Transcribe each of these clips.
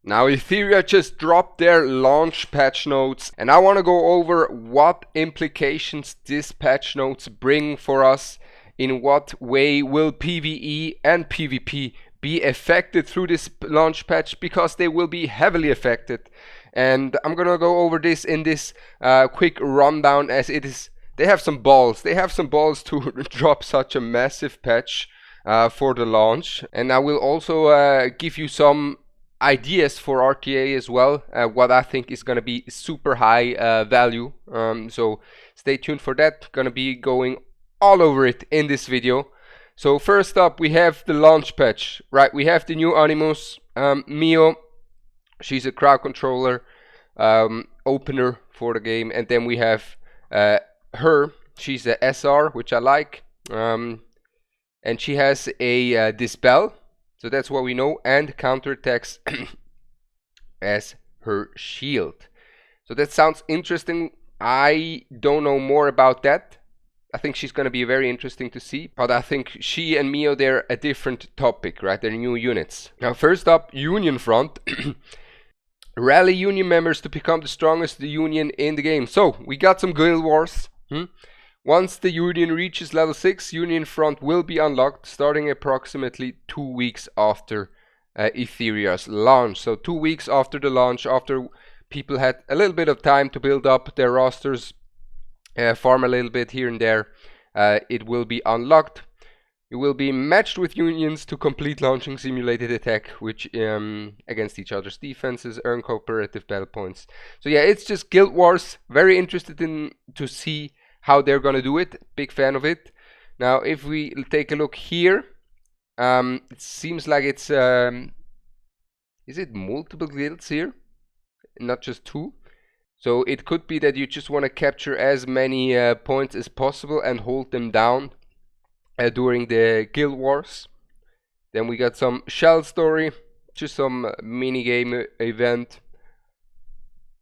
Now Etheria just dropped their launch patch notes, and I want to go over what implications this patch notes bring for us. In what way will PvE and PvP be affected through this launch patch, because they will be heavily affected. And I'm gonna go over this in this quick rundown, as it is, they have some balls to drop such a massive patch for the launch. And I will also give you some ideas for RTA as well, what I think is gonna be super high value, so stay tuned for that. Gonna be going all over it in this video. So first up, we have the launch patch, right? We have the new Animus, Mio. She's a crowd controller, opener for the game, and then we have her. She's a SR, which I like, and she has a dispel, so that's what we know, and counterattacks as her shield. So that sounds interesting. I don't know more about that. I think she's going to be very interesting to see, but I think she and Mio, they're a different topic, right? They're new units. Now first up, Union Front. Rally Union members to become the strongest Union in the game. So we got some guild wars. Once the Union reaches level 6, Union Front will be unlocked starting approximately 2 weeks after Etheria's launch. So 2 weeks after the launch, after people had a little bit of time to build up their rosters, farm a little bit here and there, it will be unlocked. You will be matched with unions to complete launching simulated attack, which against each other's defenses, earn cooperative battle points. So yeah, it's just guild wars. Very interested in to see how they're gonna do it. Big fan of it. Now if we take a look here, it seems like it's is it multiple guilds here, not just 2? So it could be that you just want to capture as many points as possible and hold them down during the guild wars. Then we got some shell story, just some mini game event,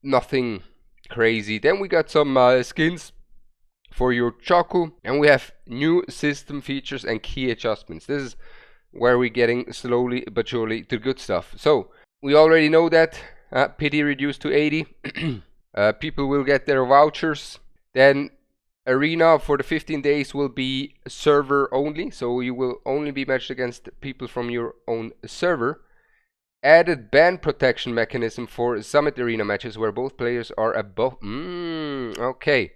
nothing crazy. Then we got some skins for your Choku, and we have new system features and key adjustments. This is where we're getting slowly but surely to good stuff. So we already know that pity reduced to 80. People will get their vouchers. Then arena for the 15 days will be server only, so you will only be matched against people from your own server. Added ban protection mechanism for summit arena matches where both players are above. Okay.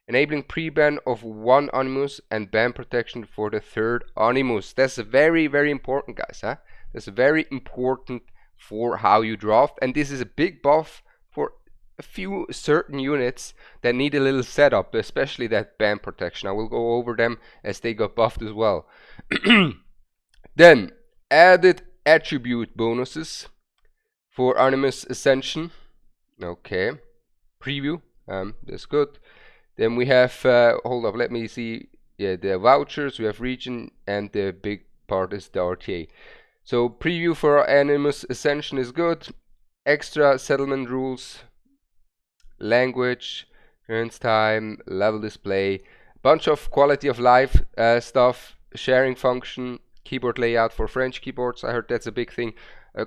Enabling pre-ban of 1 Animus and ban protection for the 3rd Animus. That's very, very important, guys. That's very important for how you draft, and this is a big buff for a few certain units that need a little setup, especially that ban protection. I will go over them as they got buffed as well. Then added attribute bonuses for Animus Ascension. Okay, preview, that's good. Then we have hold up, let me see. Yeah, the vouchers, we have region, and the big part is the RTA. So preview for Animus Ascension is good. Extra settlement rules, language, turns time, level display, bunch of quality of life stuff, sharing function, keyboard layout for French keyboards. I heard that's a big thing.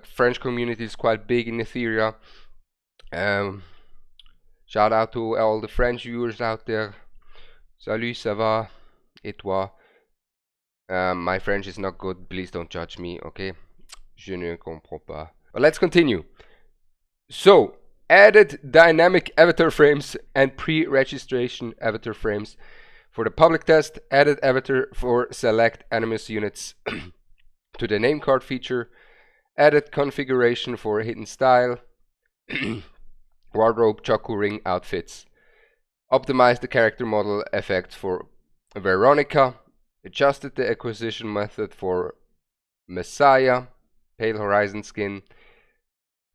French community is quite big in Etheria. Shout out to all the French viewers out there. Salut, ça va? Et toi? My French is not good, please don't judge me, okay? Je ne comprends pas. But let's continue. So, added dynamic avatar frames and pre-registration avatar frames for the public test. Added avatar for select Animus units to the name card feature. Added configuration for hidden style. Wardrobe, Choku ring outfits. Optimized the character model effects for Veronica. Adjusted the acquisition method for Messiah, Pale Horizon skin.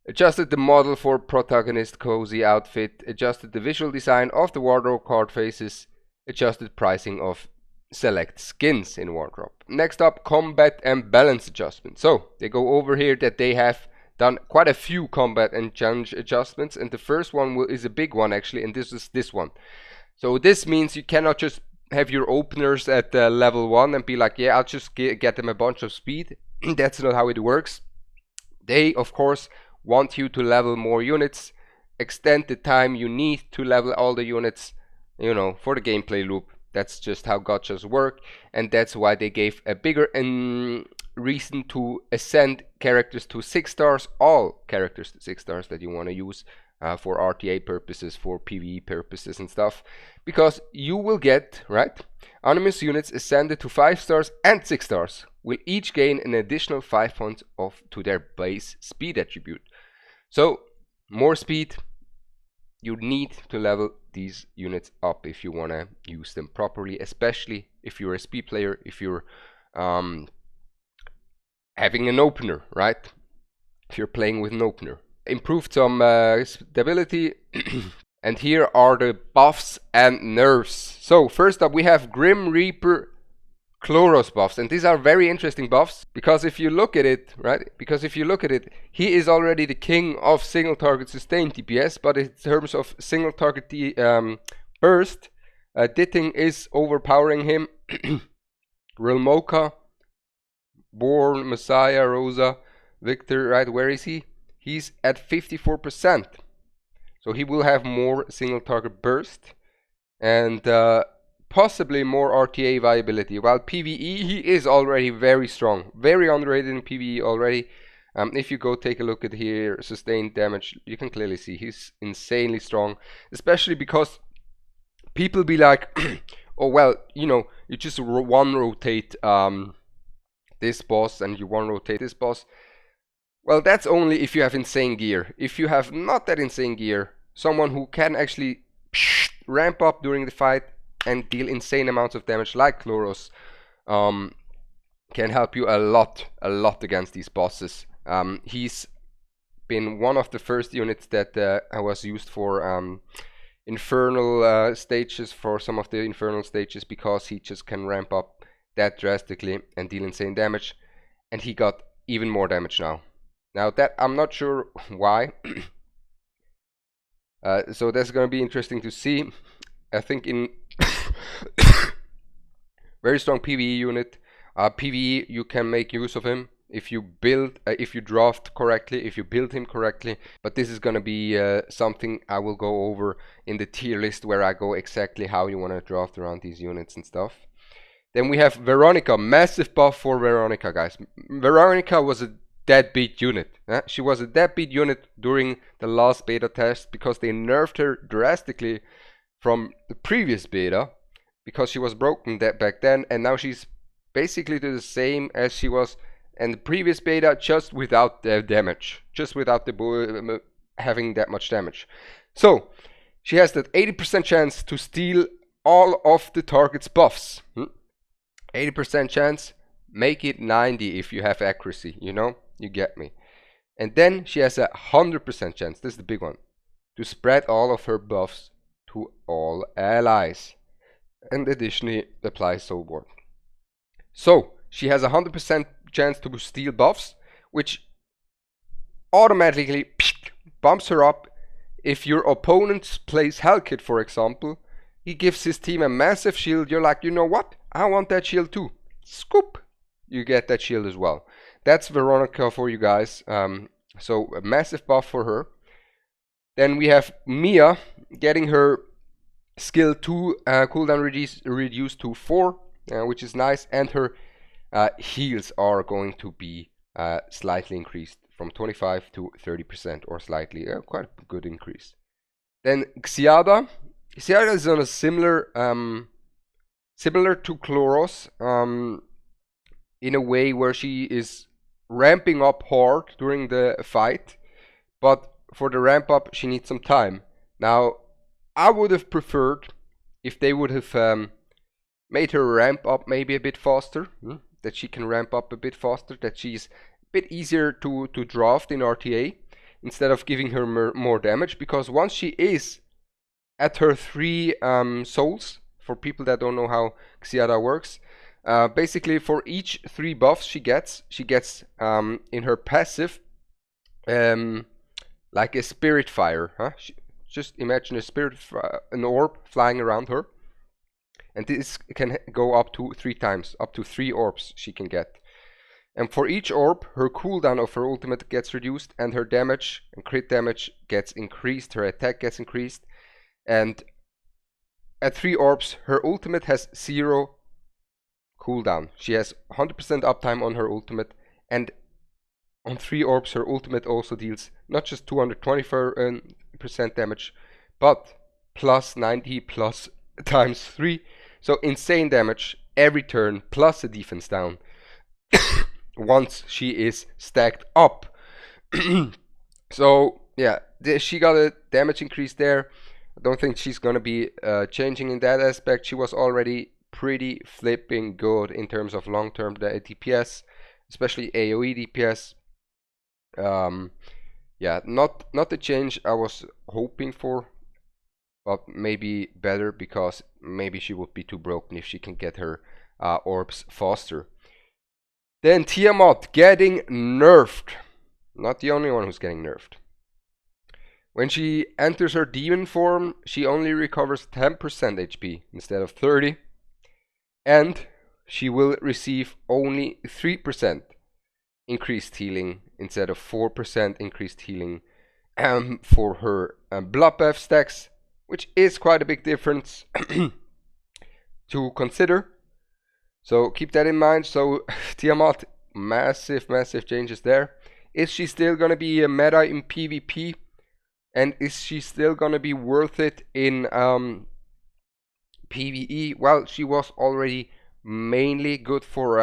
Adjusted the model for protagonist cozy outfit. Adjusted the visual design of the wardrobe card faces. Adjusted pricing of select skins in wardrobe. Next up, combat and balance adjustment. So they go over here that they have done quite a few combat and challenge adjustments, and the first one is a big one actually, and this is this one. So this means you cannot just have your openers at level 1 and be like, yeah, I'll just get them a bunch of speed. That's not how it works. They of course want you to level more units, extend the time you need to level all the units, you know, for the gameplay loop. That's just how gachas work, and that's why they gave a bigger reason to ascend characters to 6 stars, all characters to 6 stars that you want to use for RTA purposes, for PvE purposes and stuff, because you will get, right, anonymous units ascended to 5 stars and 6 stars will each gain an additional 5 points to their base speed attribute. So more speed, you need to level these units up if you want to use them properly, especially if you're a speed player, if you're having an opener, right? If you're playing with an opener. Improved some stability. And here are the buffs and nerfs. So first up we have Grim Reaper Chloros buffs, and these are very interesting buffs, because if you look at it, right, he is already the king of single target sustained DPS, but in terms of single target burst, Ditting is overpowering him. Rilmoka, Born, Messiah, Rosa, Victor, right, where is he? He's at 54%, so he will have more single target burst and possibly more RTA viability. While PvE, he is already very strong, very underrated in PvE already. If you go take a look at here, sustained damage, you can clearly see he's insanely strong, especially because people be like, oh well, you know, you just one rotate this boss and you one rotate this boss. Well, that's only if you have insane gear. If you have not that insane gear, someone who can actually ramp up during the fight and deal insane amounts of damage like Chloros can help you a lot against these bosses. He's been one of the first units that was used for infernal stages, for some of the infernal stages, because he just can ramp up that drastically and deal insane damage, and he got even more damage now. Now that I'm not sure why. So that's gonna be interesting to see. I think in very strong PvE unit. PvE, you can make use of him if you build, if you draft correctly, if you build him correctly. But this is gonna be something I will go over in the tier list, where I go exactly how you want to draft around these units and stuff. Then we have Veronica, massive buff for Veronica, guys. Veronica was a deadbeat unit. She was a deadbeat unit during the last beta test, because they nerfed her drastically from the previous beta, because she was broken back then, and now she's basically the same as she was in the previous beta, just without the damage, just without the having that much damage. So she has that 80% chance to steal all of the target's buffs. 80% chance, make it 90 if you have accuracy, you know, you get me. And then she has a 100% chance, this is the big one, to spread all of her buffs to all allies, and additionally apply Soulborn. So she has a 100% chance to steal buffs, which automatically bumps her up. If your opponent plays Hellkit, for example, he gives his team a massive shield, you're like, you know what, I want that shield too. Scoop, you get that shield as well. That's Veronica for you guys. So a massive buff for her. Then we have Mia getting her skill 2 cooldown reduced to 4, which is nice, and her heals are going to be slightly increased from 25 to 30%, or slightly, quite a good increase. Then Xiada. Xiada is on a similar to Chloros, in a way where she is ramping up hard during the fight, but for the ramp up she needs some time. Now I would have preferred if they would have made her ramp up maybe a bit faster, that she can ramp up a bit faster, that she's a bit easier to draft in RTA, instead of giving her more damage, because once she is at her 3 souls, for people that don't know how Xiada works, basically for each 3 buffs she gets in her passive like a spirit fire, just imagine a spirit, an orb flying around her, and this can go up to 3 times, up to 3 orbs she can get. And for each orb, her cooldown of her ultimate gets reduced, and her damage and crit damage gets increased, her attack gets increased. And at 3 orbs, her ultimate has 0 cooldown. She has 100% uptime on her ultimate, and on 3 orbs, her ultimate also deals not just 224% damage, but plus 90 plus times 3. So insane damage every turn, plus a defense down once she is stacked up. So yeah, she got a damage increase there. I don't think she's gonna be changing in that aspect. She was already pretty flipping good in terms of long-term DPS, especially AoE DPS. Yeah, not the change I was hoping for, but maybe better, because maybe she would be too broken if she can get her orbs faster. Then Tiamat getting nerfed. Not the only one who's getting nerfed. When she enters her demon form, she only recovers 10% HP instead of 30, and she will receive only 3% increased healing instead of 4% increased healing for her bloodbath stacks, which is quite a big difference to consider. So keep that in mind. So Tiamat, massive changes there. Is she still gonna be a meta in PvP? And is she still gonna be worth it in PvE? Well, she was already mainly good for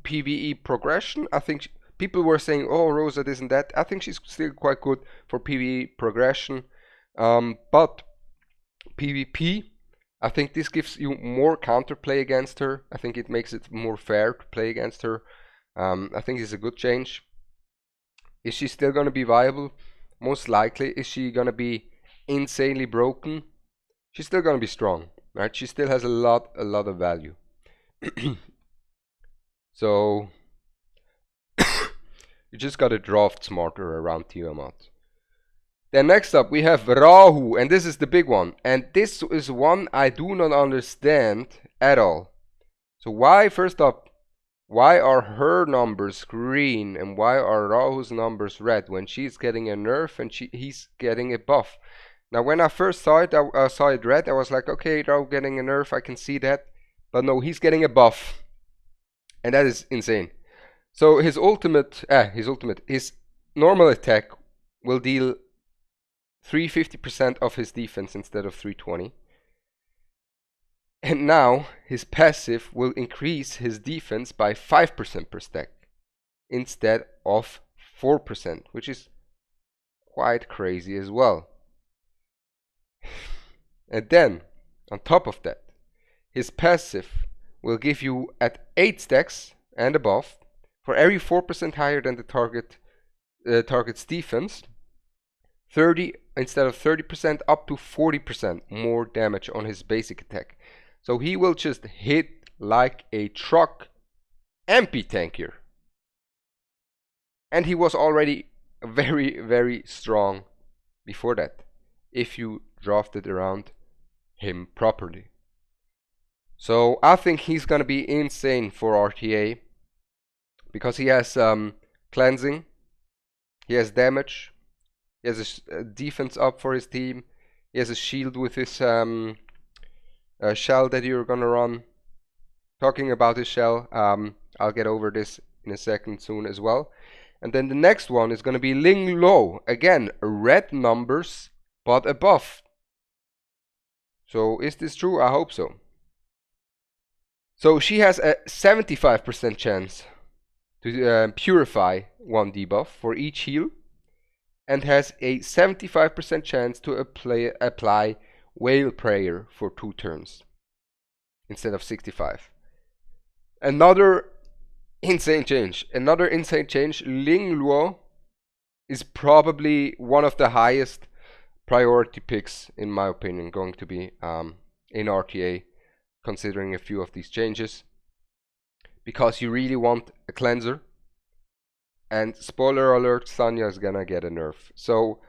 PvE progression. I think people were saying, oh, Rosa this and that. I think she's still quite good for PvE progression, but PvP, I think this gives you more counterplay against her. I think it makes it more fair to play against her. I think it's a good change. Is she still gonna be viable? Most likely. Is she gonna be insanely broken? She's still gonna be strong, right? She still has a lot of value. So you just gotta draft smarter around Tiamat. Then next up we have Rahu, and this is the big one, and this is one I do not understand at all. So first up, why are her numbers green and why are Rahu's numbers red when she's getting a nerf and he's getting a buff? Now when I first saw it, I saw it red. I was like, okay, Rahu getting a nerf, I can see that. But no, he's getting a buff, and that is insane. So his normal attack will deal 350% of his defense instead of 320. And now his passive will increase his defense by 5% per stack instead of 4%, which is quite crazy as well. And then on top of that, his passive will give you at 8 stacks and above, for every 4% higher than the target's defense, 30 instead of 30% up to 40% more damage on his basic attack. So he will just hit like a truck, MP tankier. And he was already very strong before that, if you drafted around him properly. So I think he's gonna be insane for RTA, because he has cleansing, he has damage, he has a defense up for his team, he has a shield with his shell that you're gonna run. Talking about his shell, I'll get over this in a second soon as well. And then the next one is gonna be Ling Lo. Again, red numbers, but a buff. So is this true? I hope so. So she has a 75% chance to purify 1 debuff for each heal, and has a 75% chance to apply Whale Prayer for 2 turns instead of 65. Another insane change. Ling Luo is probably one of the highest priority picks, in my opinion, going to be in RTA, considering a few of these changes, because you really want a cleanser. And spoiler alert, Sanya is gonna get a nerf. So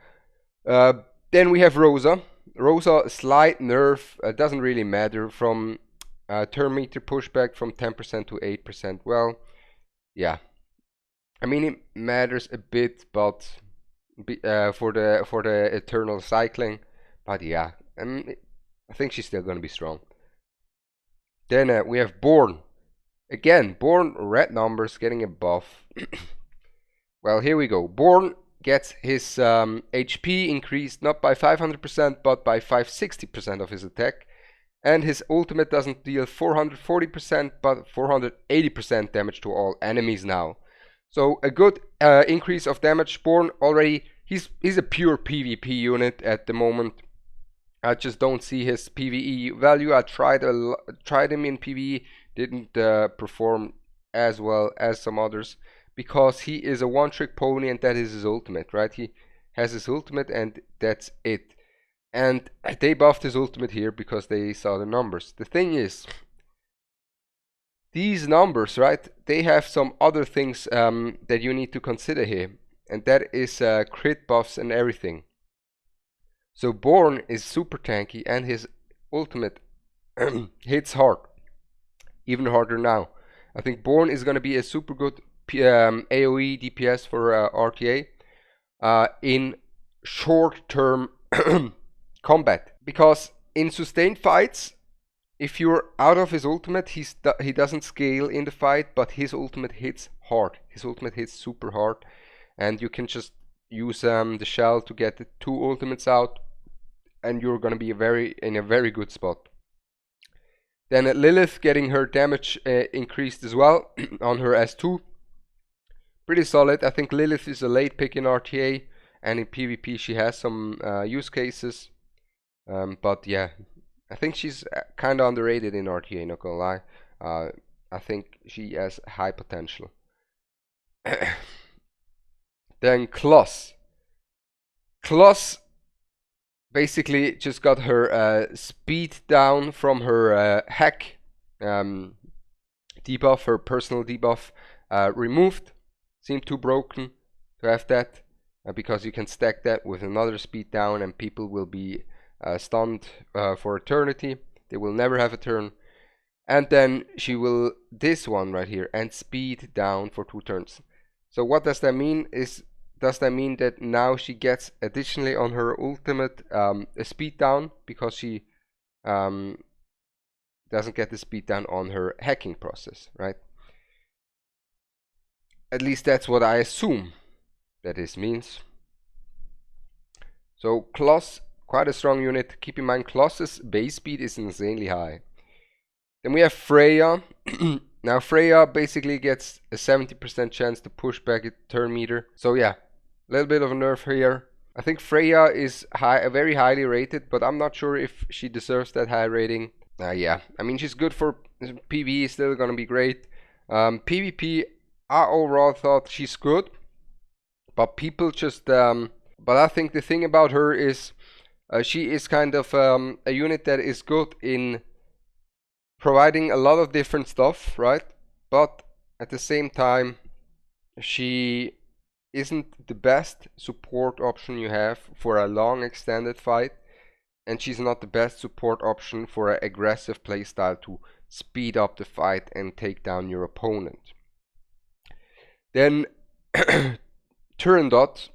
then we have Rosa. Rosa, slight nerf, doesn't really matter, from turn meter pushback from 10% to 8%. Well, yeah, I mean it matters a bit, but for the eternal cycling, but yeah, I think she's still gonna be strong. Then we have Born. Again, Born red numbers getting a buff. Well, here we go. Born gets his HP increased not by 500% but by 560% of his attack, and his ultimate doesn't deal 440% but 480% damage to all enemies now. So a good increase of damage. Born already, he's a pure PvP unit at the moment. I just don't see his PvE value. I tried him in PvE, didn't perform as well as some others, because he is a one-trick pony and that is his ultimate, right? He has his ultimate and that's it. And they buffed his ultimate here because they saw the numbers. The thing is, these numbers, right, they have some other things that you need to consider here, and that is crit buffs and everything. So Born is super tanky and his ultimate hits hard, even harder now. I think Born is going to be a super good AoE DPS for RTA in short-term combat, because in sustained fights, if you're out of his ultimate, he doesn't scale in the fight, but his ultimate hits hard. His ultimate hits super hard, and you can just use the shell to get the 2 ultimates out, and you're gonna be in a very good spot. Then Lilith getting her damage increased as well on her S2. Pretty solid. I think Lilith is a late pick in RTA, and in PvP she has some use cases. But yeah, I think she's kind of underrated in RTA, not gonna lie. I think she has high potential. Then Kloss. Kloss basically just got her speed down from her hack debuff, her personal debuff removed. Seemed too broken to have that, because you can stack that with another speed down and people will be stunned for eternity. They will never have a turn. And then she will, this one right here, and speed down for 2 turns. So what does that mean? Does that mean that now she gets additionally on her ultimate a speed down, because she doesn't get the speed down on her hacking process, right? At least that's what I assume that this means. So Kloss, quite a strong unit. Keep in mind, Kloss's base speed is insanely high. Then we have Freya. Now Freya basically gets a 70% chance to push back a turn meter. So yeah, a little bit of a nerf here. I think Freya is very highly rated, but I'm not sure if she deserves that high rating. Yeah, I mean, she's good for PvE, still gonna be great. PvP, I overall thought she's good, but people just but I think the thing about her is she is kind of a unit that is good in providing a lot of different stuff, right? But at the same time, she isn't the best support option you have for a long extended fight, and she's not the best support option for an aggressive playstyle to speed up the fight and take down your opponent. Then Turandot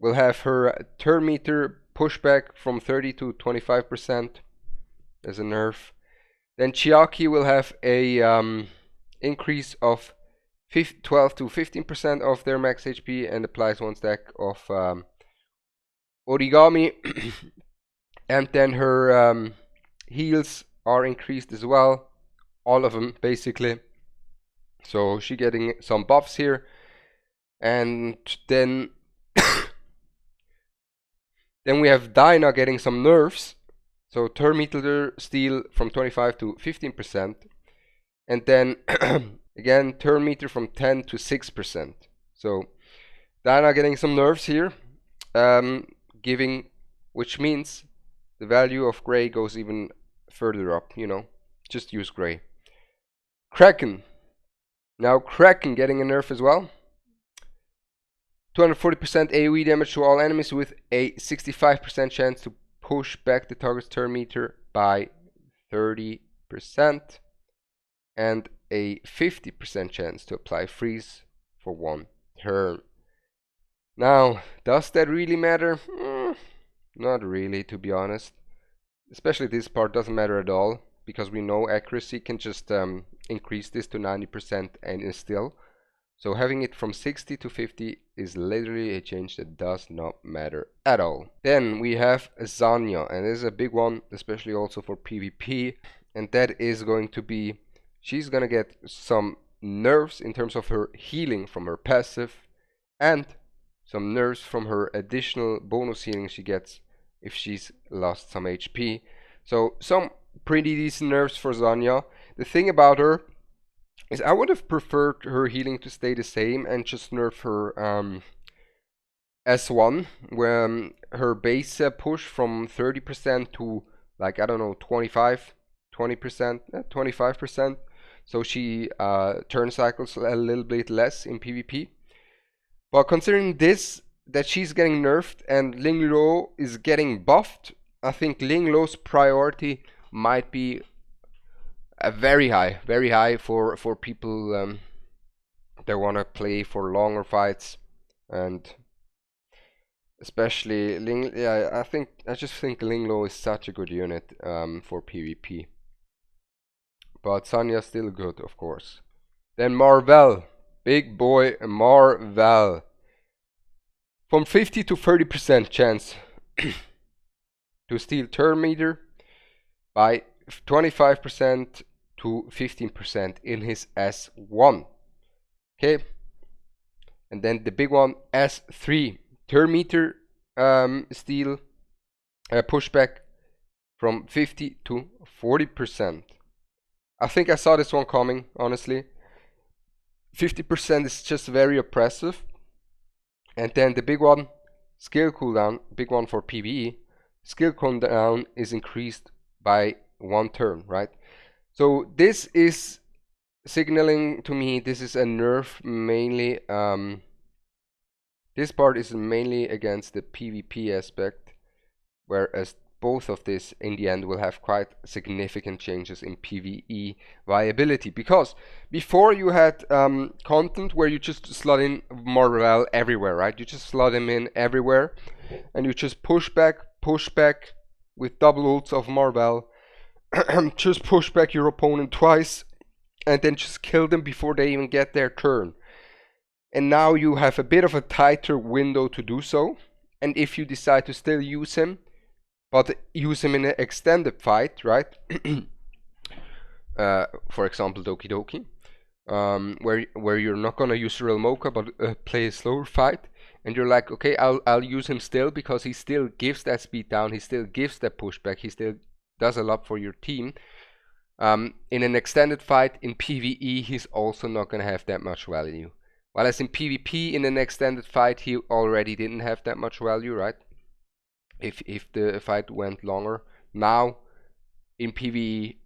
will have her turn meter pushback from 30 to 25% as a nerf. Then Chiaki will have a increase of 12 to 15% of their max HP and applies 1 stack of origami. And then her heals are increased as well, all of them basically. So she getting some buffs here. And then then we have Dinah getting some nerfs. So turn meter steal from 25 to 15%. And then again, turn meter from 10 to 6%. So Dinah getting some nerfs here, which means the value of gray goes even further up, you know, just use gray. Kraken. Now Kraken getting a nerf as well. 240% AoE damage to all enemies with a 65% chance to push back the target's turn meter by 30%. And a 50% chance to apply freeze for 1 turn. Now, does that really matter? Not really, to be honest. Especially this part doesn't matter at all, because we know accuracy can just increase this to 90% and is still. So having it from 60 to 50 is literally a change that does not matter at all. Then we have Zanya, and this is a big one, especially also for PvP, and that is going to be, she's gonna get some nerfs in terms of her healing from her passive, and some nerfs from her additional bonus healing she gets if she's lost some HP. So some pretty decent nerfs for Zanya. The thing about her is I would have preferred her healing to stay the same and just nerf her S1, where her base push from 30% to, like, I don't know, 20%, 25%. So she turn cycles a little bit less in PvP. But considering this, that she's getting nerfed and Ling Lo is getting buffed, I think Ling Lo's priority might be very high for people that want to play for longer fights, and especially Ling. Yeah, I just think Ling Lo is such a good unit for PvP. But Sanya's still good, of course. Then Marvel, big boy Marvel, from 50 to 30% chance to steal turn meter by 25% to 15% in his S1. Okay, and then the big one, S3, turn meter steal pushback from 50 to 40%. I think I saw this one coming, honestly. 50% is just very oppressive. And then the big one, skill cooldown, big one for PvE, skill cooldown is increased by 1 turn, right? So this is signaling to me this is a nerf mainly. This part is mainly against the PvP aspect, whereas both of this in the end will have quite significant changes in PvE viability. Because before you had content where you just slot in Marvel everywhere, right? You just slot him in everywhere and you just push back with double ults of Marvel. Just push back your opponent twice and then just kill them before they even get their turn. And now you have a bit of a tighter window to do so. And if you decide to still use him, but use him in an extended fight, right? For example, Doki Doki, where you're not gonna use Real Mocha, but play a slower fight, and you're like, okay, I'll use him still because he still gives that speed down, he still gives that pushback, he still does a lot for your team. In an extended fight in PvE, he's also not gonna have that much value. While as in PvP, in an extended fight, he already didn't have that much value, right? If the fight went longer. Now in PvE,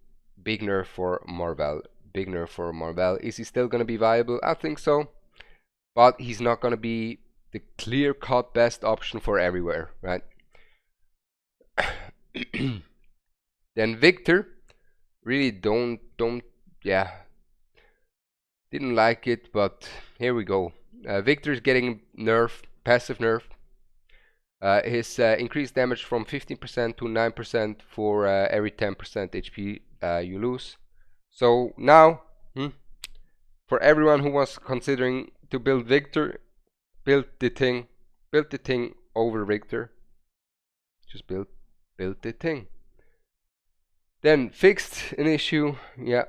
big nerf for Marvel. Big nerf for Marvel. Is he still gonna be viable? I think so, but he's not gonna be the clear-cut best option for everywhere, right? Then Victor, really don't yeah, didn't like it, but here we go. Victor's getting nerfed, passive nerf. His increased damage from 15% to 9% for every 10% HP you lose. So now, for everyone who was considering to build Victor, build the thing over Victor. Just build the thing. Then fixed an issue, yeah.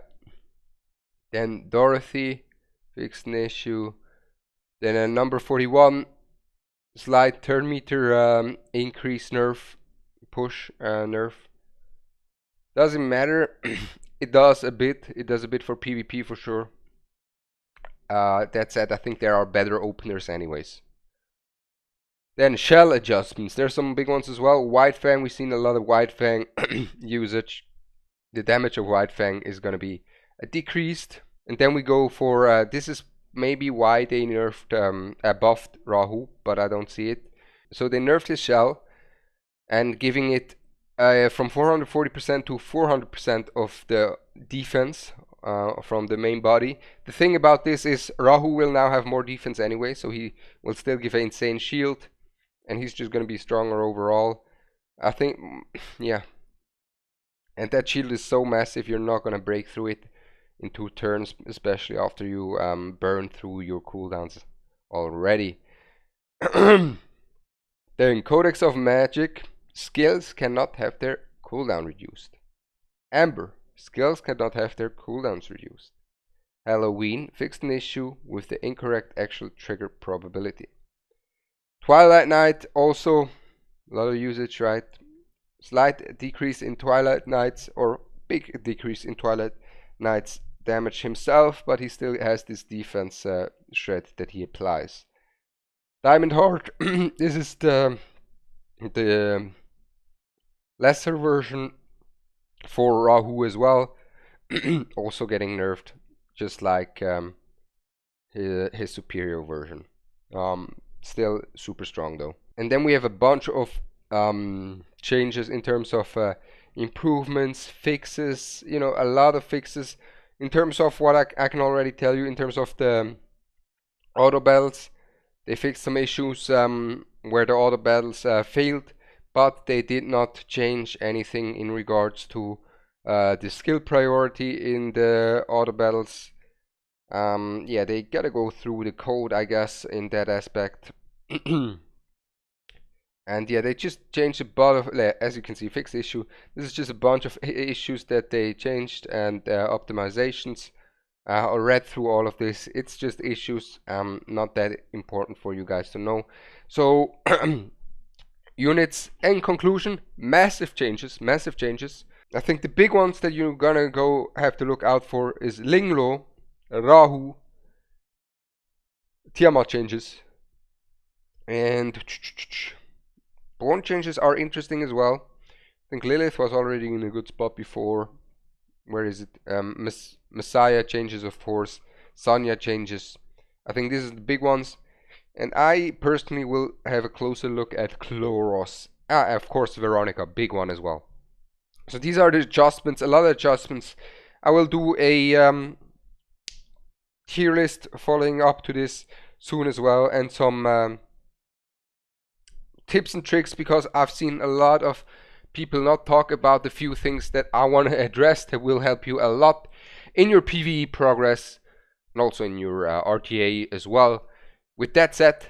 Then Dorothy, fixed an issue. Then number 41, slight turn meter increase nerf, push nerf. Doesn't matter. It does a bit. It does a bit for PvP for sure. That said, I think there are better openers anyways. Then shell adjustments. There's some big ones as well. White Fang, we've seen a lot of White Fang usage. The damage of White Fang is going to be decreased. And then we go for, this is maybe why they nerfed, buffed Rahu, but I don't see it. So they nerfed his shell and giving it from 440% to 400% of the defense from the main body. The thing about this is Rahu will now have more defense anyway, so he will still give an insane shield, and he's just going to be stronger overall. I think, yeah. And that shield is so massive, you're not going to break through it in 2 turns, especially after you burn through your cooldowns already. Then Codex of Magic, skills cannot have their cooldown reduced. Amber, skills cannot have their cooldowns reduced. Halloween, fixed an issue with the incorrect actual trigger probability. Twilight Night, also a lot of usage, right? Slight decrease in Twilight Nights, or big decrease in Twilight Nights damage himself, but he still has this defense shred that he applies. Diamond Heart, this is the lesser version for Rahu as well, also getting nerfed, just like his superior version. Still super strong though. And then we have a bunch of changes in terms of improvements, fixes, you know, a lot of fixes. In terms of what I can already tell you, in terms of the auto battles, they fixed some issues where the auto battles failed, but they did not change anything in regards to the skill priority in the auto battles. Yeah, they gotta go through the code, I guess, in that aspect. And yeah, they just changed a bunch of, as you can see, fixed issue. This is just a bunch of issues that they changed, and optimizations. I read through all of this. It's just issues, not that important for you guys to know. So units, in conclusion, massive changes, massive changes. I think the big ones that you're gonna have to look out for is Linglo, Rahu, Tiamat changes, and Born changes are interesting as well. I think Lilith was already in a good spot before. Where is it? Messiah changes, of course. Sonya changes. I think these are the big ones. And I personally will have a closer look at Chloros. Of course, Veronica, big one as well. So these are the adjustments, a lot of adjustments. I will do a tier list following up to this soon as well, and some tips and tricks, because I've seen a lot of people not talk about the few things that I want to address that will help you a lot in your PvE progress and also in your RTA as well. With that said,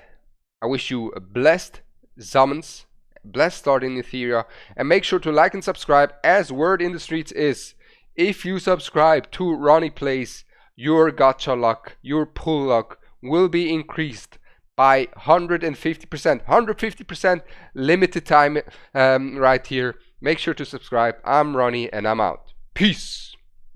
I wish you a blessed summons, blessed start in Etheria, and make sure to like and subscribe, as word in the streets is, if you subscribe to Ronnie Plays, your gacha luck, your pull luck will be increased by 150%, limited time right here. Make sure to subscribe. I'm Ronnie and I'm out. Peace.